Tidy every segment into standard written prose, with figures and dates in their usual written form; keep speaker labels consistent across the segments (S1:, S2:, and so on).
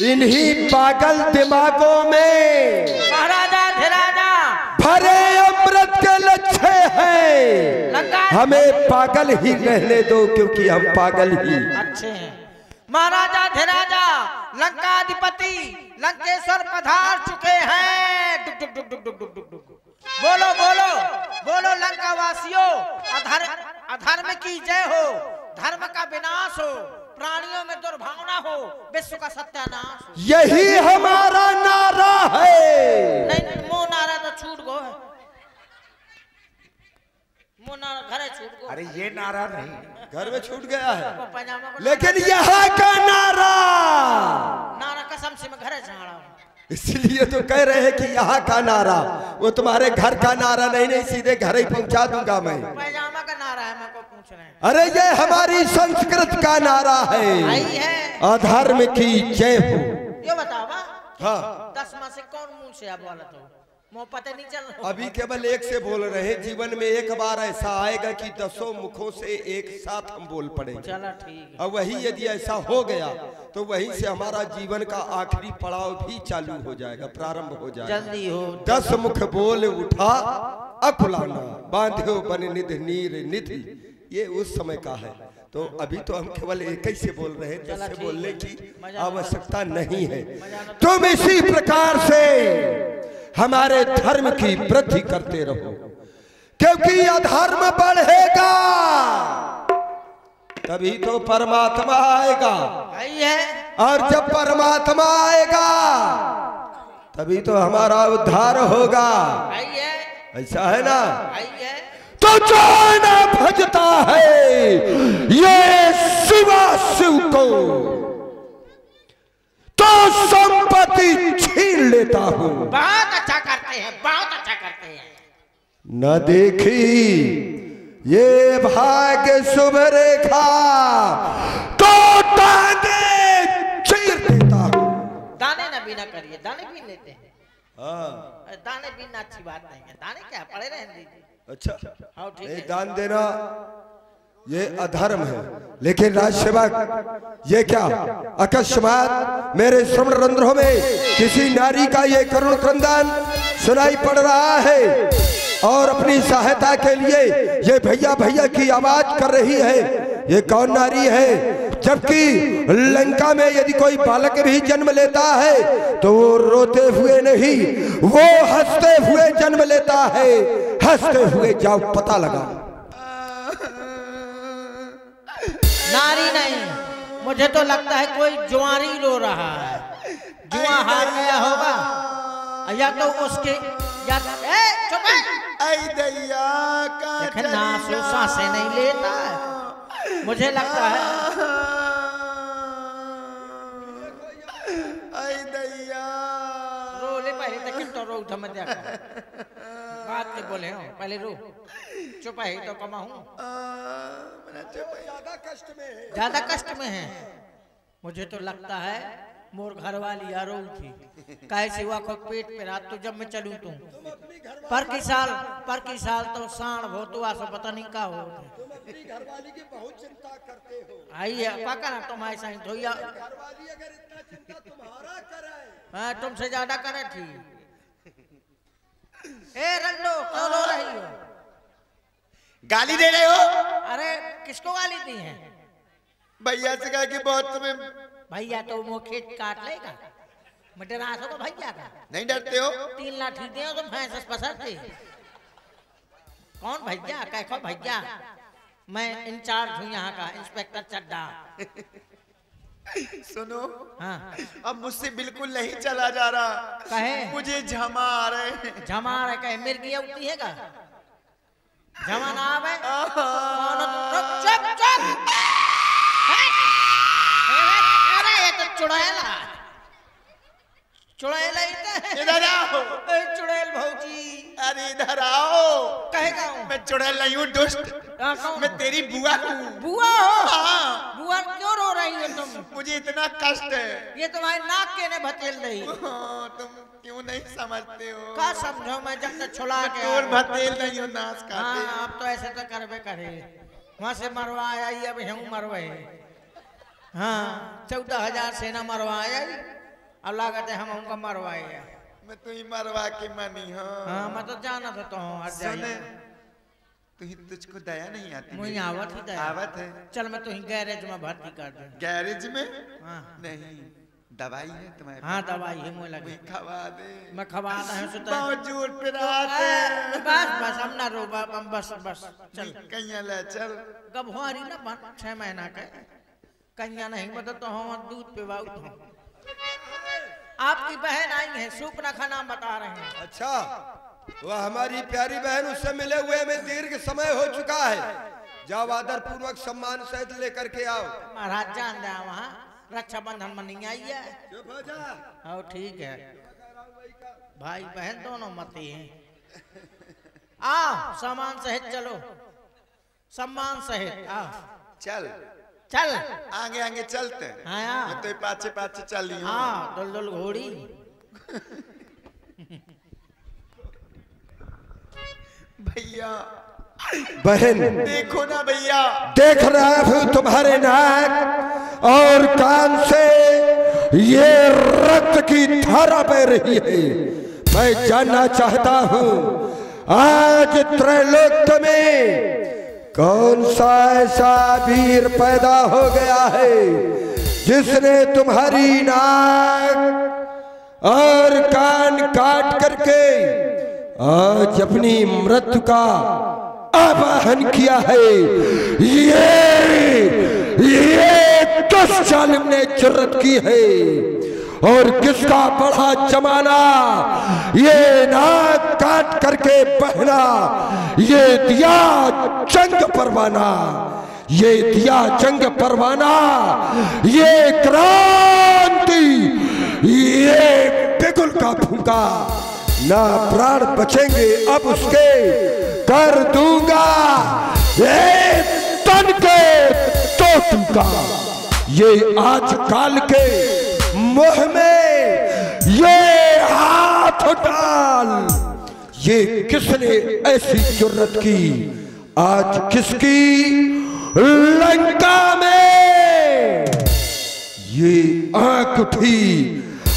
S1: इन्हीं पागल दिमागों में
S2: महाराजा धीराजा
S1: भरे अमृत के लच्छे हैं। हमें पागल ही रहने दो क्योंकि हम पागल ही
S2: अच्छे हैं। महाराजा धीराजा लंकाधिपति लंकेश्वर पधार चुके हैं। डुक डुक डुक डुक डुक डुक डुक। बोलो बोलो बोलो लंका वासियों, अधर्म की जय हो, धर्म का विनाश हो, प्राणियों में दुर्भावना हो, विश्व का सत्यानाश हो।
S1: यही हमारा नारा है।
S2: नहीं मोह नारा तो छूट गो है, मोह नारा घरे छूट गो।
S1: अरे ये नारा नहीं घर में छूट गया है,
S2: पैजामा
S1: लेकिन यहाँ का
S2: नारा कसम से मैं घरे झाड़ा,
S1: इसलिए तो कह रहे हैं कि यहाँ का नारा वो तुम्हारे घर का नारा नहीं, सीधे घर ही पहुंचा दूंगा मैं।
S2: पैजामा का नारा है, मैं को पूछ रहे हैं।
S1: अरे ये हमारी संस्कृत का नारा है, अधर्म की जय हो।
S2: ये बताओ
S1: हाँ
S2: 10 माह से कौन मुंह से आप बोला तो मुँह पता नहीं चल रहा।
S1: अभी केवल एक से बोल रहे हैं, जीवन में एक बार ऐसा आएगा कि 10 मुखों से एक साथ हम बोल पड़ेंगे।
S2: चला ठीक है।
S1: और वही यदि ऐसा हो गया तो वहीं से हमारा जीवन का आखिरी पड़ाव भी चालू हो जाएगा, प्रारंभ हो जाएगा।
S2: जल्दी हो।
S1: 10 मुख बोल उठा अकुलाना, बांधो बन निधि नीर निधि, ये उस समय का है। तो अभी तो हम केवल एक ही से बोल रहे हैं, 10 से बोलने की आवश्यकता नहीं है। तुम इसी प्रकार से हमारे धर्म की वृद्धि करते रहो, क्योंकि अधर्म बढ़ेगा तभी तो परमात्मा आएगा, और जब परमात्मा आएगा तभी तो हमारा उद्धार होगा। ऐसा है ना? तो जो न भजता है ये शिवा शिव को, तो संपत्ति छीन लेता हूं।
S2: बहुत अच्छा करते हैं, बहुत अच्छा करते हैं।
S1: न देखी ये भाग्य शुभ रेखा तो टांगे चीर देता हूं।
S2: दाने न भी ना करिए, दाने भी लेते हैं।
S1: हाँ
S2: दाने भी ना अच्छी बात नहीं है, दाने क्या पड़े रहने दीजिए।
S1: अच्छा
S2: हाँ ठीक है।
S1: दान देना ये अधर्म है, लेकिन राजसेवक ये क्या अकस्मात मेरे श्रवण रंध्रों में किसी नारी का ये करुण क्रंदन सुनाई पड़ रहा है, और अपनी सहायता के लिए ये भैया भैया की आवाज कर रही है। ये कौन नारी है? जबकि लंका में यदि कोई बालक भी जन्म लेता है तो वो रोते हुए नहीं, वो हंसते हुए जन्म लेता है। हंसते हुए जाओ पता लगा।
S2: नारी नहीं, मुझे तो लगता है कोई जुआरी रो रहा है, जुआ हार गया होगा, या तो उसके या चुप है ना, सांसें नहीं लेता है, मुझे लगता है। रो ले पहले तक तो रो थम दिया बात के बोले हो, पहले रो। चुप है तो कमाऊं, ज्यादा कष्ट में है। मुझे तो लगता है मोर घर वाली यारो थी, कैसे हुआ को पेट पे रात तो जब मैं चलूं तू पर की साल तो साण हो तो आसो पता नहीं का हो।
S1: तुम अपनी घरवाली की बहुत चिंता करते हो।
S2: आइए पाका ना तुम ऐसा ही धोइया,
S1: घरवाली अगर इतना चिंता तुम्हारा करे,
S2: मैं तुमसे ज्यादा करे थी। ए रंडो क्यों रो रही हो?
S3: गाली दे रहे हो?
S2: अरे किसको गाली दी है?
S3: भैया से कहा कि बहुत तुम्हें।
S2: भैया तो वो खेत काट लेगा, मटर आसो को भैया का
S3: नहीं डरते हो?
S2: 3 लाठी दे तो भैंस पसरते। कौन भैया? कैखो भैया? मैं इंचार्ज हूँ यहाँ का, इंस्पेक्टर चड्डा।
S3: सुनो
S2: हाँ
S3: अब मुझसे बिल्कुल नहीं चला जा रहा।
S2: कहे
S3: मुझे झमा आ रहे हैं।
S2: झमा रहे कहे मिर्गी उठती है का? झमा ना आवे? चुप चुप। अरे ये तो चुड़ैला, चुड़ैल
S3: इधर आओ।
S2: चुड़ैल भौजी,
S3: अरे इधर आओ।
S2: कहेगा
S3: मैं चुड़ैल नहीं हूँ दुष्ट, मैं तेरी बुआ हूँ।
S2: बुआ हो?
S3: हाँ।
S2: बुआ क्यों रो रही हो तुम?
S3: मुझे इतना कष्ट है।
S2: ये तुम्हारे नाक के ने भतेल रही।
S3: तुम क्यों नहीं समझते हो?
S2: का समझो, मैं जब तक छुड़ा के
S3: और भतेल नहीं हो नाश खाते।
S2: हाँ अब तो ऐसे तो करबे करे, वहां से मरवा आई, अब हम मरवाए। हाँ 14,000 सेना मरवाए और लागत है हम उनका मरवाए।
S3: मैं तो ही मरवा के मनी।
S2: हाँ मैं तो जाना था तो हर जाइए।
S3: तुझको दया नहीं आती?
S2: मुझे आवत ही दया।
S3: आवत है।
S2: चल मैं तो ही गैरेज में भर्ती कर दे।
S3: गैरेज में?
S2: हाँ
S3: नहीं, दवाई है तुम्हारे?
S2: हाँ दवाई है मुझे लगे।
S3: खवा दे।
S2: मैं खवा दे सुता।
S3: बहुत जोर पे रहते।
S2: बस बस हम ना रो बस बस चल
S3: कहीं ले चल।
S2: गभवारी ना बन 6 महीना का कन्या नहीं बता तो हम दूध पिवाऊ तो आपकी बहन आई है सुपना का नाम बता रहे हैं।
S1: अच्छा वह हमारी प्यारी बहन, उससे मिले हुए में दीर्घ समय हो चुका है। जाओ आदर पूर्वक सम्मान सहित लेकर के आओ।
S2: महाराज जान दे वहाँ रक्षाबंधन में नहीं आई है।
S1: चुप हो जा।
S2: हाँ ठीक है भाई बहन दोनों मती हैं। आओ सम्मान सहित चलो, सम्मान सहित आओ।
S3: चल
S2: चल
S3: आगे आगे चलते।
S2: हाँ
S3: मैं तो पाछे पाछे चल रही हूँ।
S2: हाँ दुल दुल घोड़ी।
S3: भैया
S1: बहन
S3: देखो ना भैया,
S1: देख रहा हूँ तुम्हारे नाक और कान से ये रक्त की धारा बह रही है। मैं जानना चाहता हूँ आज त्रैलोक्य में कौन सा ऐसा वीर पैदा हो गया है जिसने तुम्हारी नाक और कान काट करके आज अपनी मृत्यु का आवाहन किया है। ये किस जालिम ने जुर्रत की है और किसका बड़ा जमाना ये नाक काट करके बहना, ये दिया जंग परवाना, ये दिया जंग परवाना, ये क्रांति, ये बिगुल का फूंका, ना प्राण बचेंगे अब उसके, कर दूंगा ये तन के तो टूका। ये आज काल के मुंह में ये हाथ डाल, ये किसने ऐसी जुर्रत की आज किसकी लंका में ये आंख उठी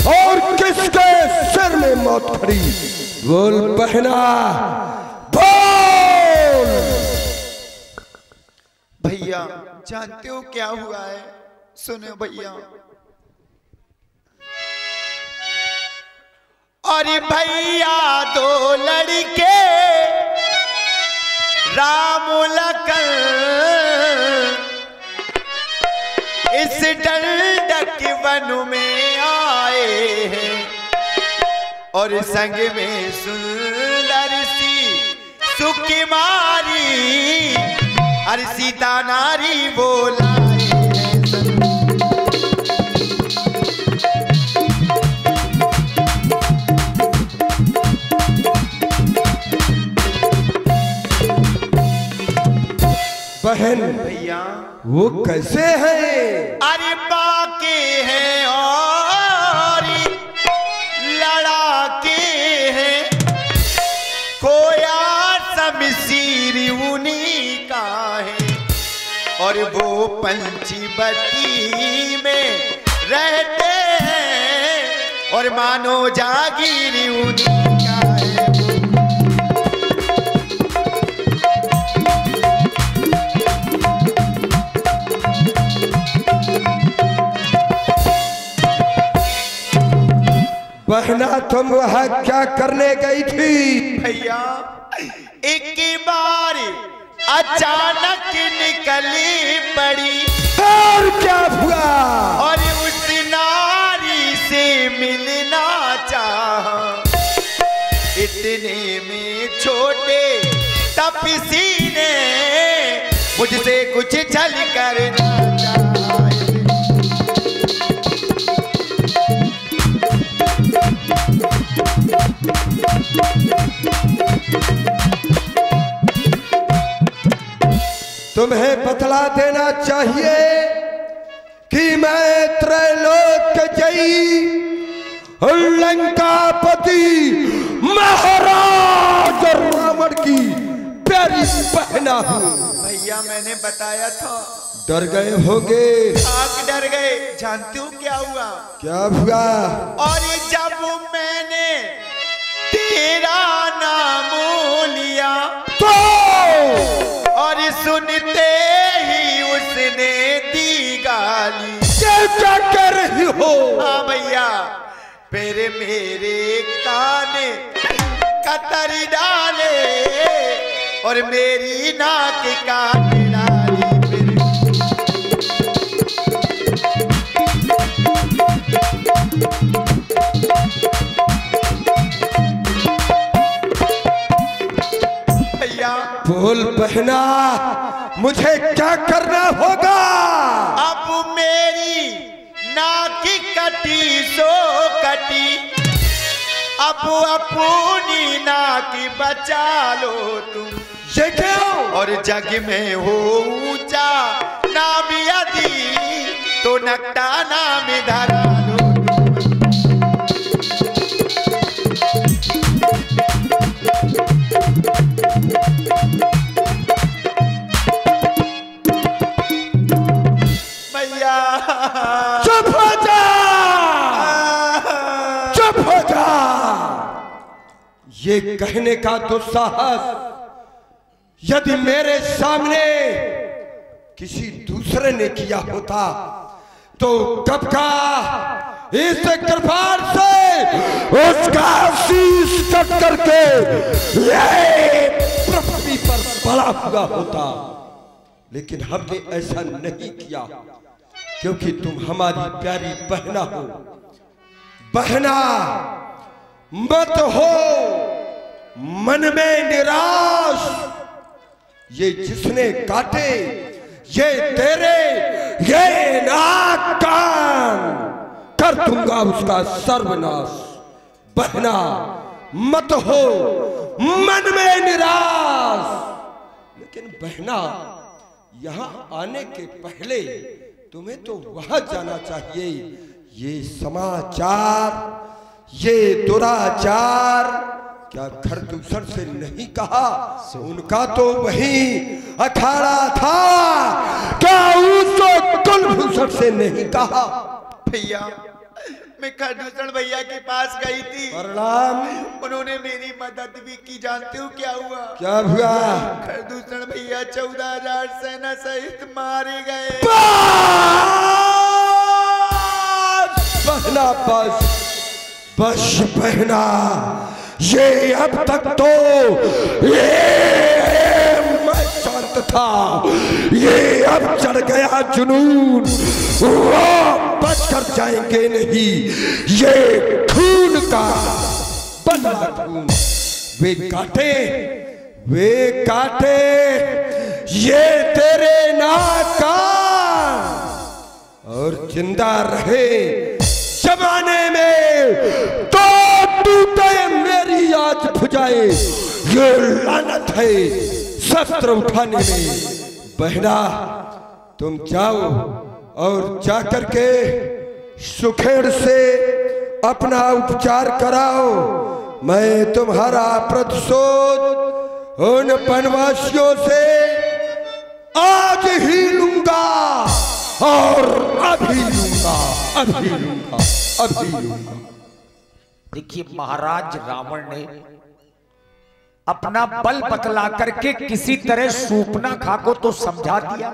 S1: और किसके सिर में मौत खड़ी। बोल बहना बोल।
S3: भैया जानते हो क्या हुआ है? सुनो भैया। अरे भैया दो लड़के राम लखन इस डंडक वन में आए हैं और संग में सुंदर सी सुकुमारी अरे सीता नारी बोला
S1: बहन।
S3: भैया
S1: वो कैसे है?
S3: अरे बाके हैं और लड़ाके हैं, खोया शमशीर उन्हीं का है और वो पंचवटी में रहते हैं और मानो जागीर उन्हीं का है।
S1: बहना तुम वहां क्या करने गई थी?
S3: भैया एक बार अचानक निकली पड़ी
S1: और क्या हुआ?
S3: और उस नारी से मिलना चाहा, इतने में छोटे तपसी ने मुझसे कुछ छल करना चाहा।
S1: तुम्हें बतला देना चाहिए कि मैं त्रैलोक्य जयी लंकापति महाराज रावण की प्यारी बहना हूँ।
S3: भैया मैंने बताया था
S1: डर गए होगे।
S3: आग डर गए। जानते हो क्या हुआ?
S1: क्या हुआ?
S3: और जब मैंने तेरा नाम लिया
S1: तो
S3: और सुनते ही उसने दी गाली।
S1: क्या कर रही हो?
S3: हाँ भैया, फिर मेरे कान कतर डाले और मेरी नाक काट डाली। भैया
S1: बोल बहना, मुझे क्या करना होगा?
S3: अब मेरी नाक कटी सो कटी, अब अपनी नाक बचा लो तुम।
S1: ये क्यों?
S3: और जग में हो ऊंचा नाम यदि तो नकटा नाम धरा लो भैया।
S1: चुप हो जा, चुप हो जा। ये कहने का दुस्साहस यदि मेरे सामने किसी दूसरे ने किया होता तो कब का इस कृपाण से उसका शीश कट करके ये पृथ्वी पर पड़ा हुआ होता। लेकिन हमने ऐसा नहीं किया क्योंकि तुम हमारी प्यारी बहना हो। बहना मत हो मन में निराश। ये जिसने काटे ये तेरे ये नाक कान कर दूंगा उसका सर्वनाश। बहना मत हो मन में निराश। लेकिन बहना, यहां आने के पहले तुम्हें तो वहां जाना चाहिए। ये समाचार, ये दुराचार क्या खरदूषण से नहीं कहा? उनका तो वही अखाड़ा था। क्या उसको कुलभूषण से नहीं कहा?
S3: भैया, मैं खरदूषण भैया के पास गई थी।
S1: प्रणाम।
S3: उन्होंने मेरी मदद भी की। जानते हो क्या हुआ?
S1: क्या हुआ?
S3: खरदूषण भैया 14,000 सेना सहित मारे गए।
S1: बहना बस बस बहना, ये अब तक तो ये मैं शांत था, ये अब चढ़ गया जुनून। वो बचकर जाएंगे नहीं, ये खून का बंदा खून। वे काटे ये तेरे नाक कान और जिंदा रहे जमाने में तो टूटे मेरी आज भुजाएं। ये लानत है शस्त्र उठाने में। बहना, तुम जाओ और जाकर के सुखेड़ से अपना उपचार कराओ। मैं तुम्हारा प्रतिशोध उन वनवासियों से आज ही लूंगा और अभी लूंगा, अभी लूंगा, अभी लूंगा।
S2: देखिए, महाराज रावण ने अपना बल बतला करके किसी तरह शूर्पणखा को तो समझा दिया,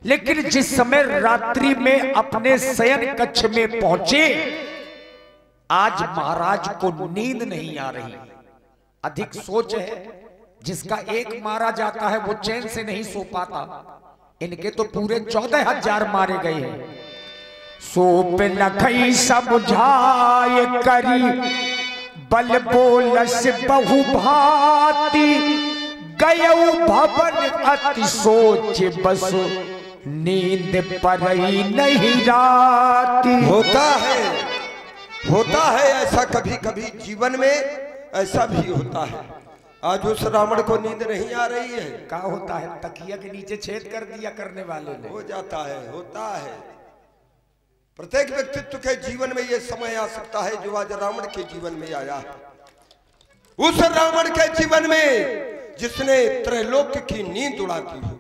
S2: लेकिन जिस समय रात्रि में अपने शयन कक्ष में पहुंचे, आज महाराज को नींद नहीं आ रही। अधिक सोच है, जिसका एक मारा जाता है वो चैन से नहीं सो पाता। इनके तो पूरे 14,000 मारे गए हैं। सोप लखई समझाए करी, बल बोलस बहु भांति, गयऊ भवन अति सोच बस, नींद परई नहीं राती।
S1: होता है ऐसा, कभी कभी जीवन में ऐसा भी होता है। आज उस रावण को नींद नहीं आ रही है।
S2: क्या होता है? तकिया के नीचे छेद कर दिया करने वाले ने।
S1: हो जाता है, होता है। प्रत्येक व्यक्तित्व के जीवन में यह समय आ सकता है जो आज रावण के जीवन में आया है। उस रावण के जीवन में जिसने त्रैलोक्य की नींद उड़ा दी हो।